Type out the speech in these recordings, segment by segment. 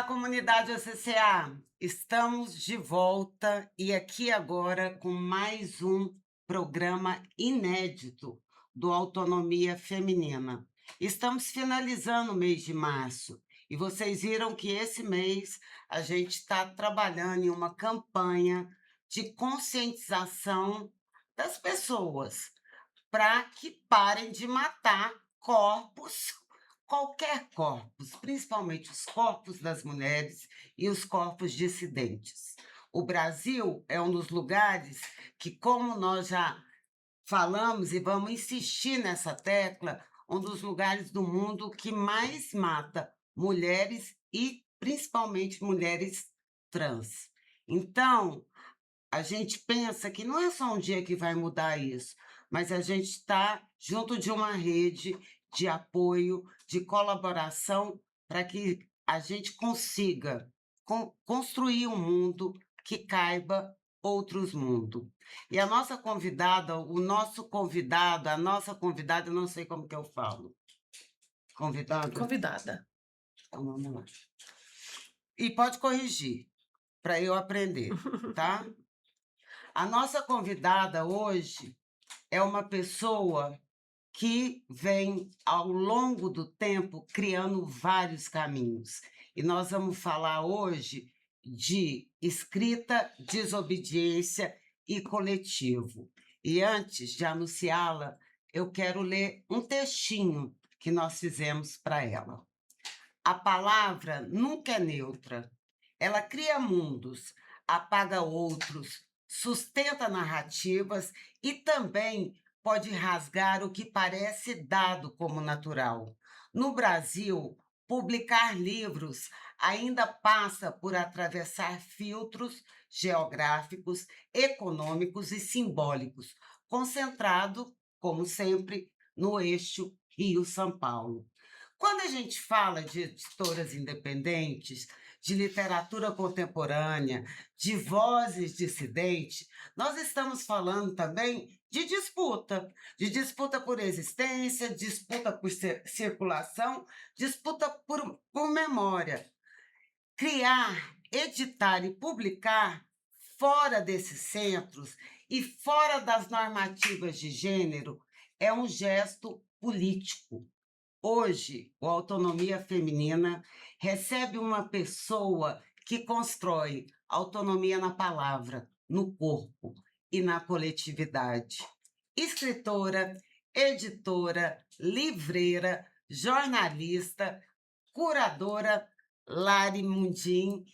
Olá, comunidade OCCA! Estamos de volta e aqui agora com mais um programa inédito do Autonomia Feminina. Estamos finalizando o mês de março e vocês viram que esse mês a gente está trabalhando em uma campanha de conscientização das pessoas para que parem de matar corpos, qualquer corpos, principalmente os corpos das mulheres e os corpos dissidentes. O Brasil é um dos lugares que, como nós já falamos e vamos insistir nessa tecla, um dos lugares do mundo que mais mata mulheres e principalmente mulheres trans. Então, a gente pensa que não é só um dia que vai mudar isso, mas a gente está junto de uma rede de apoio, de colaboração, para que a gente consiga construir um mundo que caiba outros mundos. E a nossa convidada, o nosso convidado, a nossa convidada, eu não sei como que eu falo. Convidada? Convidada. Então vamos lá. E pode corrigir, para eu aprender, tá? A nossa convidada hoje é uma pessoa que vem, ao longo do tempo, criando vários caminhos. E nós vamos falar hoje de escrita, desobediência e coletivo. E antes de anunciá-la, eu quero ler um textinho que nós fizemos para ela. A palavra nunca é neutra. Ela cria mundos, apaga outros, sustenta narrativas e também pode rasgar o que parece dado como natural. No Brasil, publicar livros ainda passa por atravessar filtros geográficos, econômicos e simbólicos, concentrado, como sempre, no eixo Rio-São Paulo. Quando a gente fala de editoras independentes, de literatura contemporânea, de vozes dissidentes, nós estamos falando também de disputa por existência, disputa por circulação, disputa por memória. Criar, editar e publicar fora desses centros e fora das normativas de gênero é um gesto político. Hoje, o Autonomia Feminina recebe uma pessoa que constrói autonomia na palavra, no corpo e na coletividade. Escritora, editora, livreira, jornalista, curadora, Lari Mundim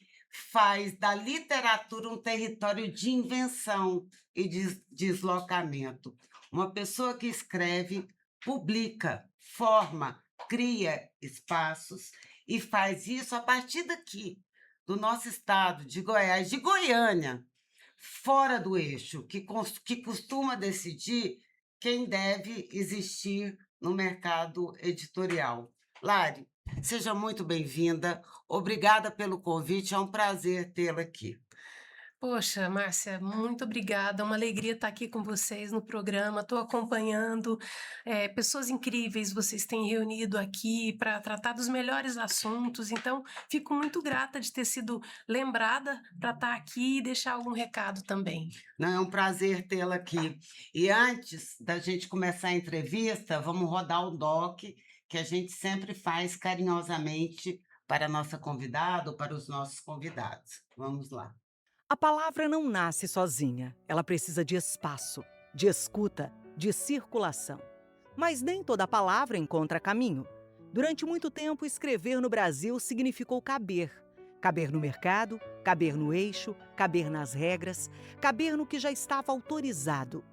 faz da literatura um território de invenção e de deslocamento. Uma pessoa que escreve, publica, forma, cria espaços e faz isso a partir daqui, do nosso estado de Goiás, de Goiânia, fora do eixo, que costuma decidir quem deve existir no mercado editorial. Lari, seja muito bem-vinda, obrigada pelo convite, é um prazer tê-la aqui. Poxa, Márcia, muito obrigada. É uma alegria estar aqui com vocês no programa. Estou acompanhando, pessoas incríveis vocês têm reunido aqui para tratar dos melhores assuntos. Então, fico muito grata de ter sido lembrada para estar aqui e deixar algum recado também. Não, é um prazer tê-la aqui. E antes da gente começar a entrevista, vamos rodar o doc, que a gente sempre faz carinhosamente para a nossa convidada ou para os nossos convidados. Vamos lá. A palavra não nasce sozinha. Ela precisa de espaço, de escuta, de circulação. Mas nem toda palavra encontra caminho. Durante muito tempo, escrever no Brasil significou caber. Caber no mercado, caber no eixo, caber nas regras, caber no que já estava autorizado.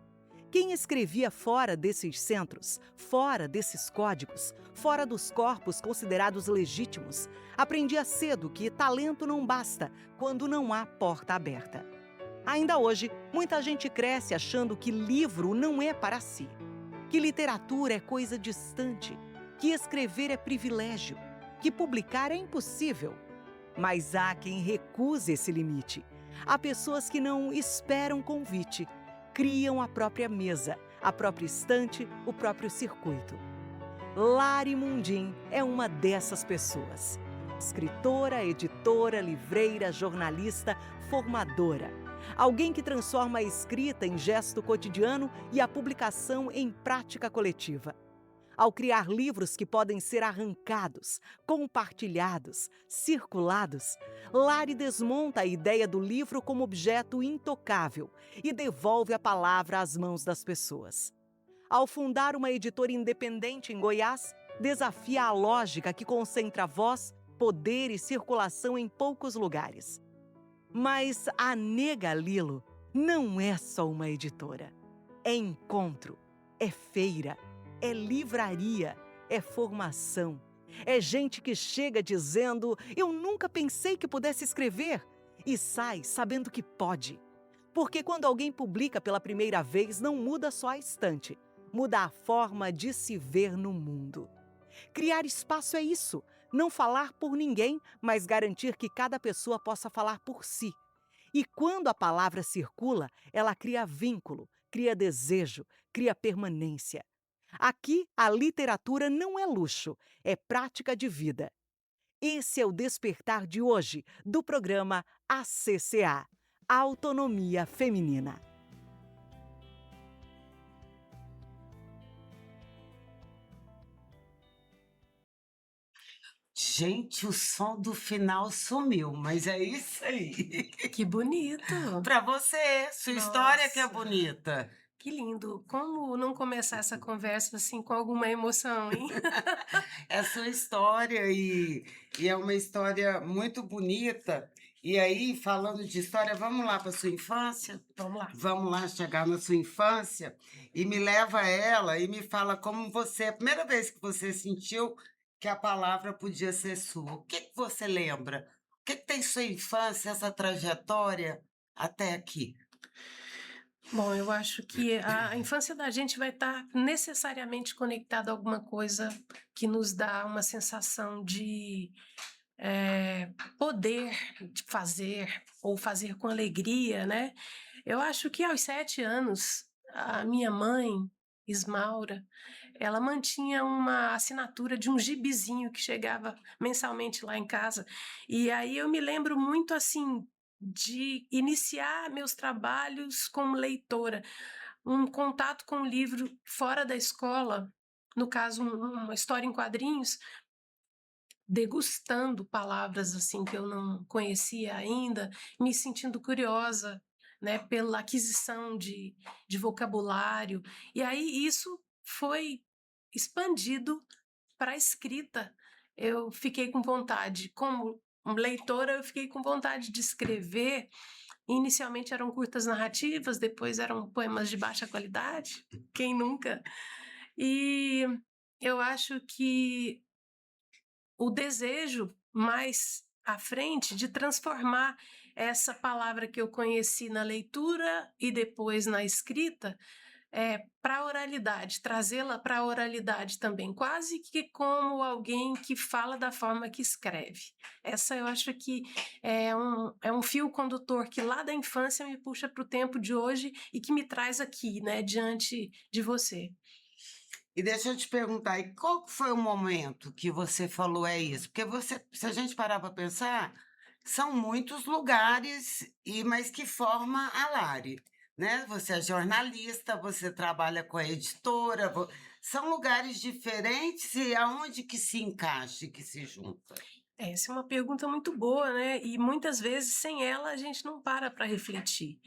Quem escrevia fora desses centros, fora desses códigos, fora dos corpos considerados legítimos, aprendia cedo que talento não basta quando não há porta aberta. Ainda hoje, muita gente cresce achando que livro não é para si, que literatura é coisa distante, que escrever é privilégio, que publicar é impossível. Mas há quem recuse esse limite. Há pessoas que não esperam convite, criam a própria mesa, a própria estante, o próprio circuito. Lari Mundim é uma dessas pessoas. escritora, editora, livreira, jornalista, formadora. Alguém que transforma a escrita em gesto cotidiano e a publicação em prática coletiva. Ao criar livros que podem ser arrancados, compartilhados, circulados, Lari desmonta a ideia do livro como objeto intocável e devolve a palavra às mãos das pessoas. Ao fundar uma editora independente em Goiás, desafia a lógica que concentra voz, poder e circulação em poucos lugares. Mas a Nega Lilo não é só uma editora. É encontro, é feira, é livraria, é formação. É gente que chega dizendo: eu nunca pensei que pudesse escrever, e sai sabendo que pode. Porque quando alguém publica pela primeira vez, não muda só a estante, muda a forma de se ver no mundo. Criar espaço é isso, não falar por ninguém, mas garantir que cada pessoa possa falar por si. E quando a palavra circula, ela cria vínculo, cria desejo, cria permanência. Aqui, a literatura não é luxo, é prática de vida. Esse é o despertar de hoje do programa ACCA, Autonomia Feminina. Gente, o som do final sumiu, mas é isso aí. Que bonito! Para você, sua história que é Nossa. bonita. Que lindo! Como não começar essa conversa assim com alguma emoção, hein? É a sua história e é uma história muito bonita. E aí, falando de história, vamos lá para sua infância? Vamos lá. Vamos lá chegar na sua infância e me leva a ela e me fala como você, a primeira vez que você sentiu que a palavra podia ser sua. O que que você lembra? O que que tem sua infância, essa trajetória até aqui? Bom, eu acho que a infância da gente vai estar necessariamente conectada a alguma coisa que nos dá uma sensação de poder de fazer ou fazer com alegria, né? Eu acho que aos 7 anos, a minha mãe, Ismaura, ela mantinha uma assinatura de um gibizinho que chegava mensalmente lá em casa. E aí eu me lembro muito assim de iniciar meus trabalhos como leitora, um contato com o livro fora da escola, no caso uma história em quadrinhos, degustando palavras assim que eu não conhecia ainda, me sentindo curiosa, né, pela aquisição de vocabulário. E aí isso foi expandido para a escrita. Eu fiquei com vontade, como leitora, eu fiquei com vontade de escrever. Inicialmente eram curtas narrativas, depois eram poemas de baixa qualidade, quem nunca? E eu acho que o desejo mais à frente de transformar essa palavra que eu conheci na leitura e depois na escrita para a oralidade, trazê-la para a oralidade também, quase que como alguém que fala da forma que escreve. Essa eu acho que é um fio condutor que lá da infância me puxa para o tempo de hoje e que me traz aqui, né, diante de você. E deixa eu te perguntar, e qual que foi o momento que você falou é isso? Porque você, se a gente parar para pensar, são muitos lugares, mas que forma a Lari, né? Você é jornalista, você trabalha com a editora, são lugares diferentes e aonde que se encaixa e que se junta? Essa é uma pergunta muito boa, né? E muitas vezes sem ela a gente não para refletir.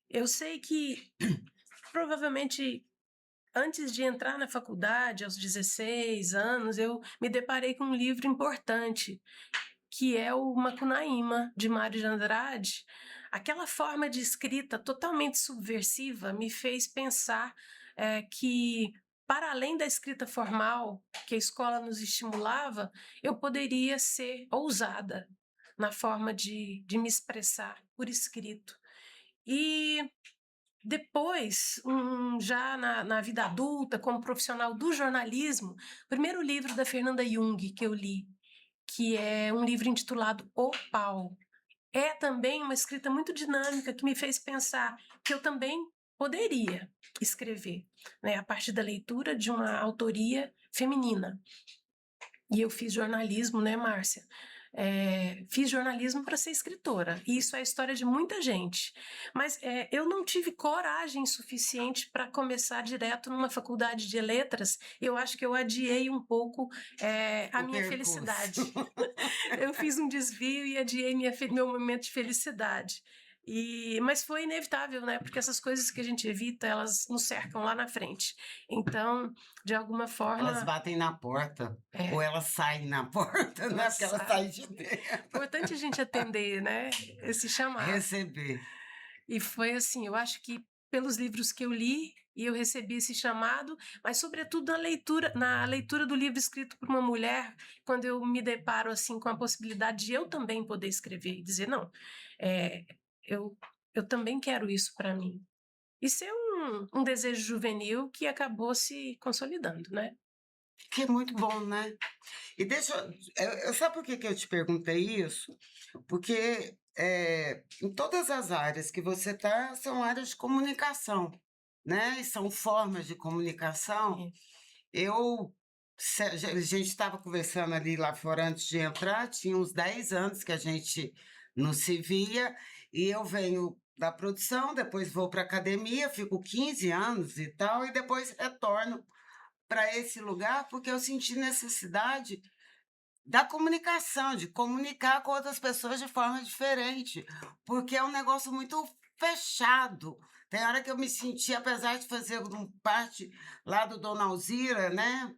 Eu sei que provavelmente antes de entrar na faculdade, aos 16 anos, eu me deparei com um livro importante, que é o Macunaíma, de Mário de Andrade. Aquela forma de escrita totalmente subversiva me fez pensar que, para além da escrita formal que a escola nos estimulava, eu poderia ser ousada na forma de me expressar por escrito. E depois, já na vida adulta, como profissional do jornalismo, o primeiro livro da Fernanda Jung que eu li, que é um livro intitulado O Pau, é também uma escrita muito dinâmica que me fez pensar que eu também poderia escrever, né, a partir da leitura de uma autoria feminina. E eu fiz jornalismo, né, Márcia? fiz jornalismo para ser escritora, e isso é a história de muita gente. Mas eu não tive coragem suficiente para começar direto numa faculdade de letras. Eu acho que eu adiei um pouco a O minha percurso. felicidade. Eu fiz um desvio e adiei meu momento de felicidade. Mas foi inevitável, né? Porque essas coisas que a gente evita, elas nos cercam lá na frente. Então, de alguma Elas forma, batem na porta, ou é, elas saem na porta, né? elas Porque elas saem. saem de dentro. Importante a gente atender, né? Esse chamado. Receber. E foi assim, eu acho que pelos livros que eu li, e eu recebi esse chamado, mas sobretudo na leitura do livro escrito por uma mulher, quando eu me deparo assim com a possibilidade de eu também poder escrever e dizer, não, é, eu, eu também quero isso para mim. Isso é um desejo juvenil que acabou se consolidando, né? Que é muito bom, né? E sabe por que que eu te perguntei isso? Porque em todas as áreas que você está, são áreas de comunicação, né? E são formas de comunicação. É. A gente estava conversando ali lá fora antes de entrar, tinha uns 10 anos que a gente não se via, e eu venho da produção, depois vou para a academia, fico 15 anos e tal, e depois retorno para esse lugar porque eu senti necessidade da comunicação, de comunicar com outras pessoas de forma diferente, porque é um negócio muito fechado. Tem hora que eu me senti, apesar de fazer parte lá do Dona Alzira, né?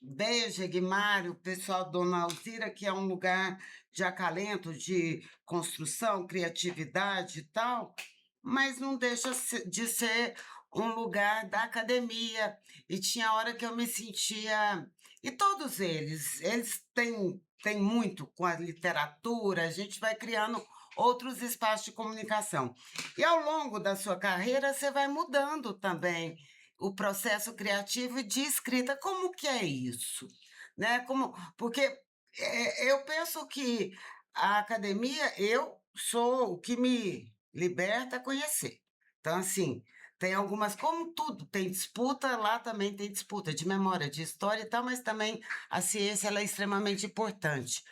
Beijo, Guimário, o pessoal do Dona Alzira, que é um lugar de acalento, de construção, criatividade e tal, mas não deixa de ser um lugar da academia. E tinha hora que eu me sentia. E todos eles têm muito com a literatura, a gente vai criando outros espaços de comunicação. E ao longo da sua carreira, você vai mudando também o processo criativo e de escrita. Como que é isso? Né? Porque eu penso que a academia, eu sou o que me liberta é conhecer. Então, assim, tem algumas, como tudo, tem disputa, lá também tem disputa de memória, de história e tal, mas também a ciência ela é extremamente importante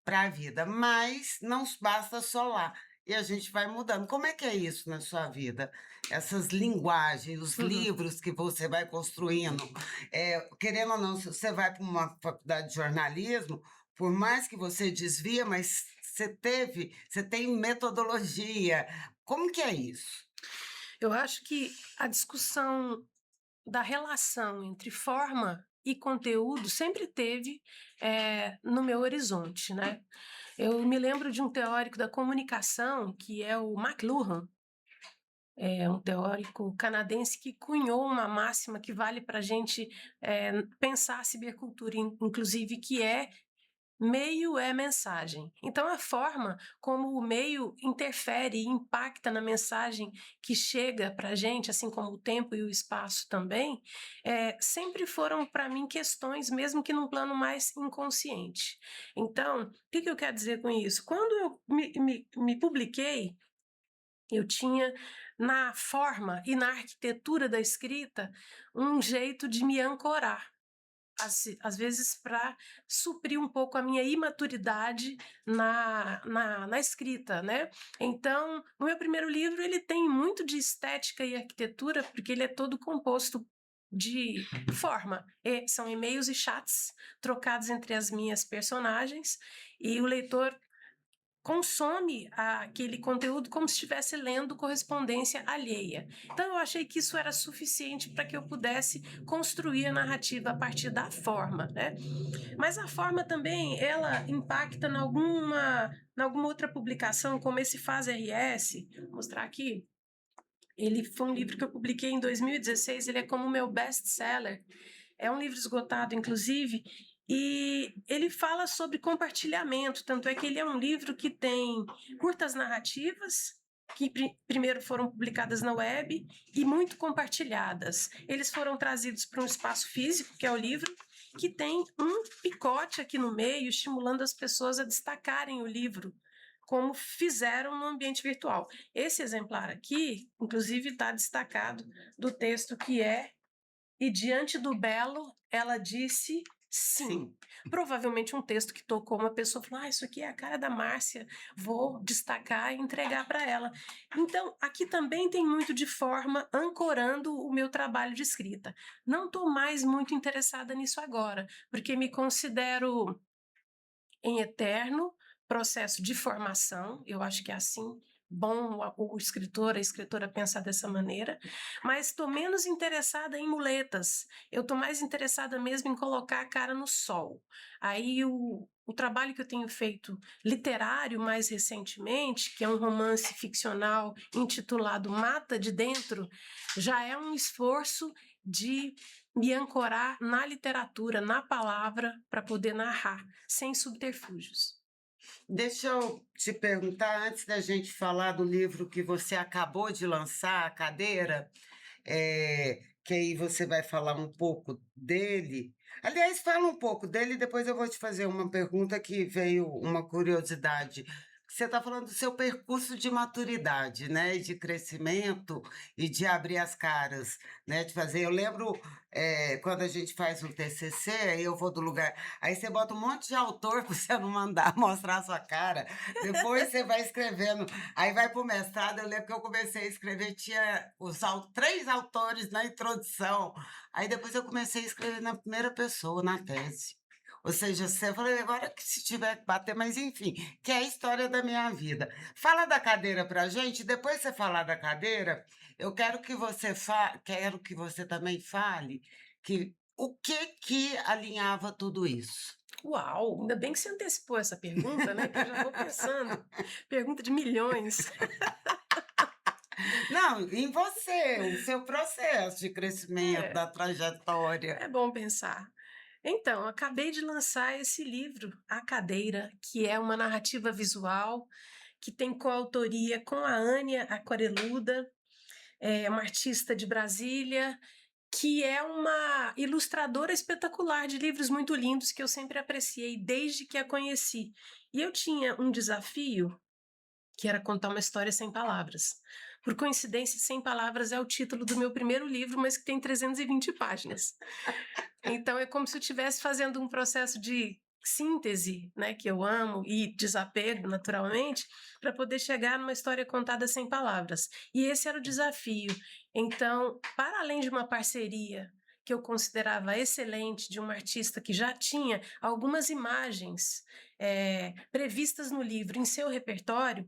para a vida. Mas não basta só lá. E a gente vai mudando. Como é que é isso na sua vida? Essas linguagens, os Uhum. livros que você vai construindo. Querendo ou não, se você vai para uma faculdade de jornalismo, por mais que você desvia, mas você tem metodologia. Como que é isso? Eu acho que a discussão da relação entre forma e conteúdo sempre teve no meu horizonte, né? Eu me lembro de um teórico da comunicação, que é o McLuhan, é um teórico canadense que cunhou uma máxima que vale para a gente pensar a cibercultura, inclusive, que é meio é mensagem. Então, a forma como o meio interfere e impacta na mensagem que chega para a gente, assim como o tempo e o espaço também, sempre foram para mim questões, mesmo que num plano mais inconsciente. Então, o que eu quero dizer com isso? Quando eu me publiquei, eu tinha na forma e na arquitetura da escrita um jeito de me ancorar, às vezes para suprir um pouco a minha imaturidade na escrita, né? Então, o meu primeiro livro ele tem muito de estética e arquitetura, porque ele é todo composto de forma. São e-mails e chats trocados entre as minhas personagens, e o leitor consome aquele conteúdo como se estivesse lendo correspondência alheia. Então eu achei que isso era suficiente para que eu pudesse construir a narrativa a partir da forma, né? Mas a forma também, ela impacta em alguma outra publicação, como esse Faz RS, vou mostrar aqui. Ele foi um livro que eu publiquei em 2016, ele é como o meu best-seller. É um livro esgotado, inclusive, e ele fala sobre compartilhamento, tanto é que ele é um livro que tem curtas narrativas, que primeiro foram publicadas na web e muito compartilhadas. Eles foram trazidos para um espaço físico, que é o livro, que tem um picote aqui no meio, estimulando as pessoas a destacarem o livro, como fizeram no ambiente virtual. Esse exemplar aqui, inclusive, está destacado do texto que é: "E diante do belo, ela disse Sim, provavelmente um texto que tocou uma pessoa, falou: isso aqui é a cara da Márcia, vou destacar e entregar para ela. Então, aqui também tem muito de forma ancorando o meu trabalho de escrita. Não estou mais muito interessada nisso agora, porque me considero em eterno processo de formação, eu acho que é assim, bom o escritor, a escritora pensar dessa maneira, mas estou menos interessada em muletas, eu estou mais interessada mesmo em colocar a cara no sol. Aí o trabalho que eu tenho feito literário mais recentemente, que é um romance ficcional intitulado Mata de Dentro, já é um esforço de me ancorar na literatura, na palavra, para poder narrar, sem subterfúgios. Deixa eu te perguntar, antes da gente falar do livro que você acabou de lançar, A Cadeira, que aí você vai falar um pouco dele. Aliás, fala um pouco dele e depois eu vou te fazer uma pergunta que veio uma curiosidade. Você está falando do seu percurso de maturidade, né? E de crescimento e de abrir as caras, né? De fazer. Eu lembro quando a gente faz um TCC, aí eu vou do lugar, aí você bota um monte de autor para você não mandar mostrar a sua cara. Depois você vai escrevendo. Aí vai para o mestrado, eu lembro que eu comecei a escrever, tinha três autores na introdução. Aí depois eu comecei a escrever na primeira pessoa, na tese. Ou seja, você falou, agora que se tiver que bater, mas enfim, que é a história da minha vida. Fala da cadeira pra gente, depois que você falar da cadeira, eu quero que quero que você também fale que o que que alinhava tudo isso. Uau, ainda bem que você antecipou essa pergunta, né? Que eu já vou pensando. Pergunta de milhões. Não, em você, o seu processo de crescimento, É, da trajetória. é bom pensar. Então, acabei de lançar esse livro, A Cadeira, que é uma narrativa visual que tem coautoria com a Ânia Aquareluda, uma artista de Brasília, que é uma ilustradora espetacular de livros muito lindos que eu sempre apreciei desde que a conheci. E eu tinha um desafio que era contar uma história sem palavras. Por coincidência, Sem Palavras é o título do meu primeiro livro, mas que tem 320 páginas. Então é como se eu estivesse fazendo um processo de síntese, né, que eu amo, e desapego, naturalmente, para poder chegar numa história contada sem palavras. E esse era o desafio. Então, para além de uma parceria que eu considerava excelente, de uma artista que já tinha algumas imagens previstas no livro em seu repertório,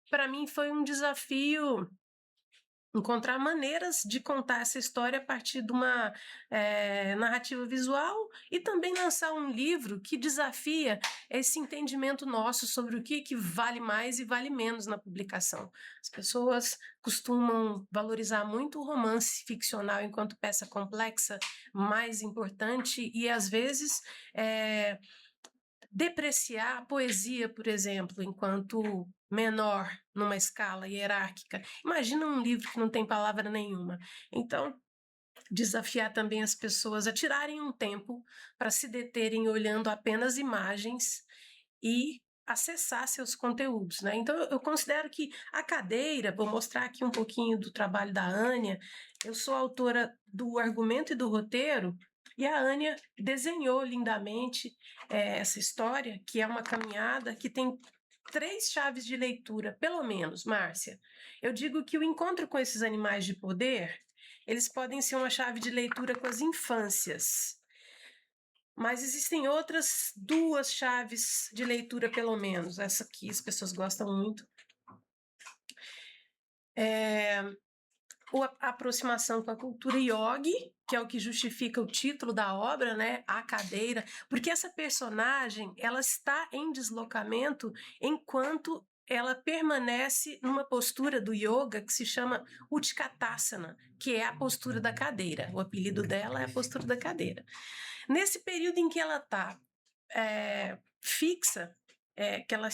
para mim foi um desafio encontrar maneiras de contar essa história a partir de uma narrativa visual e também lançar um livro que desafia esse entendimento nosso sobre o que vale mais e vale menos na publicação. As pessoas costumam valorizar muito o romance ficcional enquanto peça complexa, mais importante, e às vezes depreciar a poesia, por exemplo, enquanto menor numa escala hierárquica. Imagina um livro que não tem palavra nenhuma. Então, desafiar também as pessoas a tirarem um tempo para se deterem olhando apenas imagens e acessar seus conteúdos, né? Então, eu considero que A Cadeira, vou mostrar aqui um pouquinho do trabalho da Ânia, eu sou autora do argumento e do roteiro, e a Ânia desenhou lindamente essa história, que é uma caminhada que tem 3 chaves de leitura, pelo menos, Márcia. Eu digo que o encontro com esses animais de poder, eles podem ser uma chave de leitura com as infâncias. Mas existem outras 2 chaves de leitura, pelo menos. Essa aqui as pessoas gostam muito. A aproximação com a cultura yogi, que é o que justifica o título da obra, né? A Cadeira, porque essa personagem, ela está em deslocamento enquanto ela permanece numa postura do yoga que se chama Utkatasana, que é a postura da cadeira. O apelido dela é a postura da cadeira. Nesse período em que ela está fixa, que ela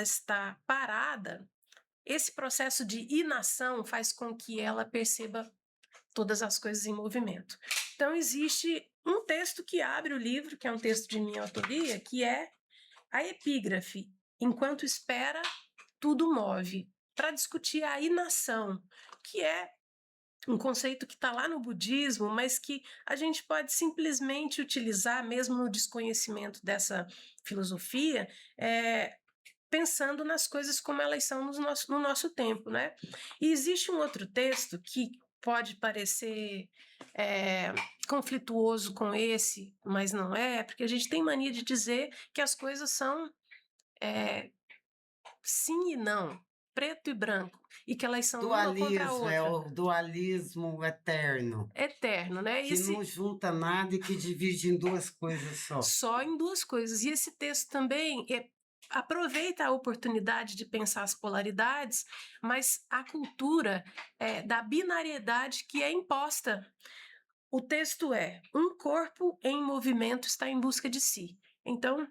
está parada, esse processo de inação faz com que ela perceba todas as coisas em movimento. Então, existe um texto que abre o livro, que é um texto de minha autoria, que é a epígrafe: Enquanto espera, tudo move, para discutir a inação, que é um conceito que está lá no budismo, mas que a gente pode simplesmente utilizar, mesmo no desconhecimento dessa filosofia, pensando nas coisas como elas são no nosso tempo, né? E existe um outro texto que pode parecer conflituoso com esse, mas não é, porque a gente tem mania de dizer que as coisas são sim e não, preto e branco, e que elas são uma contra a Dualismo, é outra. o dualismo eterno, Eterno, né? que não junta nada e que divide em duas coisas só. Só em duas coisas. E esse texto também aproveita a oportunidade de pensar as polaridades, mas a cultura da binariedade que é imposta. O texto é: um corpo em movimento está em busca de si. Então,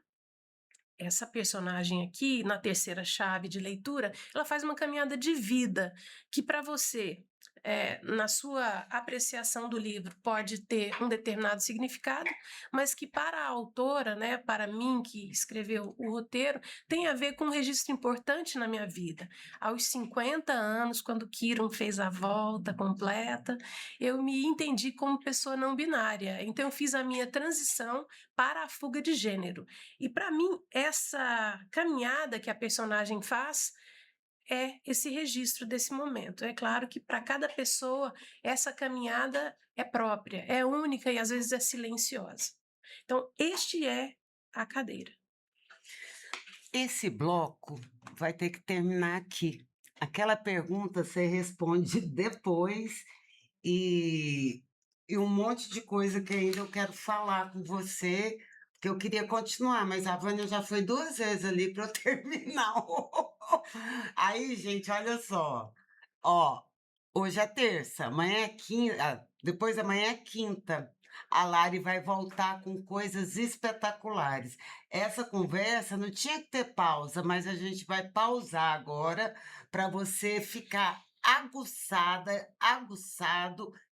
essa personagem aqui, na terceira chave de leitura, ela faz uma caminhada de vida que para você, na sua apreciação do livro, pode ter um determinado significado, mas que para a autora, né, para mim que escreveu o roteiro, tem a ver com um registro importante na minha vida. Aos 50 anos, quando Kiron fez a volta completa, eu me entendi como pessoa não binária. Então eu fiz a minha transição para a fuga de gênero. E para mim, essa caminhada que a personagem faz é esse registro desse momento. É claro que para cada pessoa essa caminhada é própria, é única e às vezes é silenciosa. Então, este é a cadeira. Esse bloco vai ter que terminar aqui. Aquela pergunta você responde depois e um monte de coisa que ainda eu quero falar com você, porque eu queria continuar, mas a Vânia já foi 2 vezes ali para eu terminar. Aí, gente, olha só. Ó, hoje é terça, amanhã é quinta, depois da manhã é quinta. A Lari vai voltar com coisas espetaculares. Essa conversa não tinha que ter pausa, mas a gente vai pausar agora para você ficar aguçado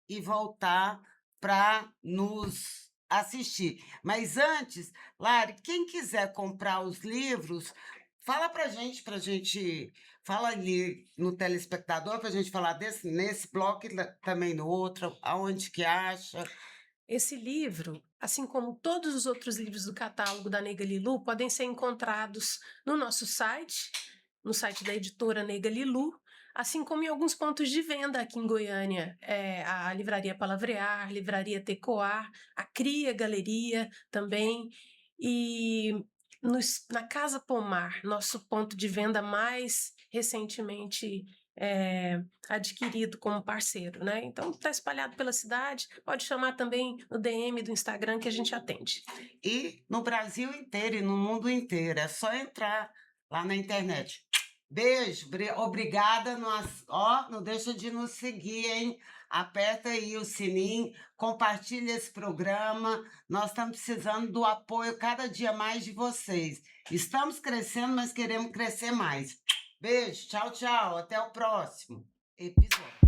e voltar para nos assistir. Mas antes, Lari, quem quiser comprar os livros, fala para gente, fala ali no telespectador para a gente falar nesse bloco e também no outro, aonde que acha. Esse livro, assim como todos os outros livros do catálogo da Nega Lilu, podem ser encontrados no nosso site, no site da editora Nega Lilu, assim como em alguns pontos de venda aqui em Goiânia, a Livraria Palavrear, a Livraria Tecoar, a Cria Galeria também, e na Casa Pomar, nosso ponto de venda mais recentemente adquirido como parceiro, né? Então está espalhado pela cidade, pode chamar também no DM do Instagram que a gente atende. E no Brasil inteiro e no mundo inteiro, é só entrar lá na internet. Beijo, obrigada, não deixa de nos seguir, hein? Aperta aí o sininho, compartilha esse programa, nós estamos precisando do apoio cada dia mais de vocês. Estamos crescendo, mas queremos crescer mais. Beijo, tchau, até o próximo episódio.